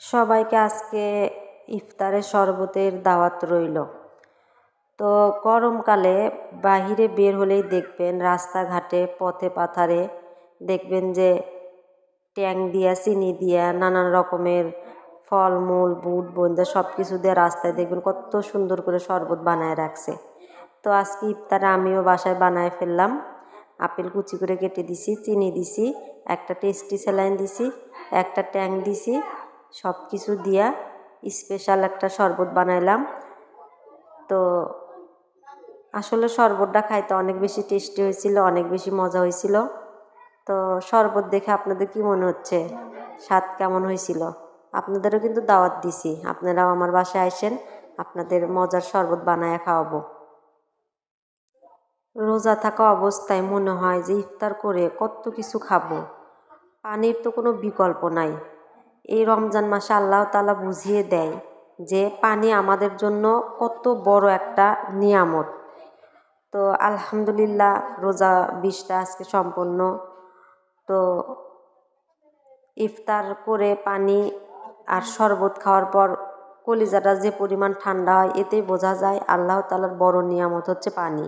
সবাইকে আজকে ইফতারের শরবতের দাওয়াত রইল। তো গরমকালে বাহিরে বের হলেই দেখবেন রাস্তাঘাটে পথে পাথারে দেখবেন যে ট্যাং দিয়া চিনি দিয়া নানান রকমের ফলমূল বুট বোন্দা সব কিছু দিয়ে রাস্তায় দেখবেন কত সুন্দর করে শরবত বানায় রাখছে। তো আজকে ইফতারে আমিও বাসায় বানায় ফেললাম। আপেল কুচি করে কেটে দিছি, চিনি দিছি, একটা টেস্টি স্যালাইন দিছি, একটা ট্যাং দিছি, সব কিছু দিয়া স্পেশাল একটা শরবত বানাইলাম। তো আসলে শরবতটা খাইতে অনেক বেশি টেস্টি হয়েছিল, অনেক বেশি মজা হয়েছিল। তো শরবত দেখে আপনাদের কি মনে হচ্ছে, স্বাদ কেমন হয়েছিল? আপনাদেরও কিন্তু দাওয়াত দিছি, আপনারাও আমার বাসায় আসেন, আপনাদের মজার শরবত বানায় খাওয়াবো। রোজা থাকা অবস্থায় মনে হয় যে ইফতার করে কত কিছু খাবো, পানির তো কোনো বিকল্প নাই। এই রমজান মাসে আল্লাহ তাআলা বুঝিয়ে দেয় যে পানি আমাদের জন্য কত বড় একটা নিয়ামত। তো আলহামদুলিল্লাহ রোজা 20টা আজকে সম্পন্ন। তো ইফতার করে পানি আর শরবত খাওয়ার পর কলিজাটা যে পরিমাণ ঠান্ডা হয়, এতেই বোঝা যায় আল্লাহ তাআলার বড় নিয়ামত হচ্ছে পানি।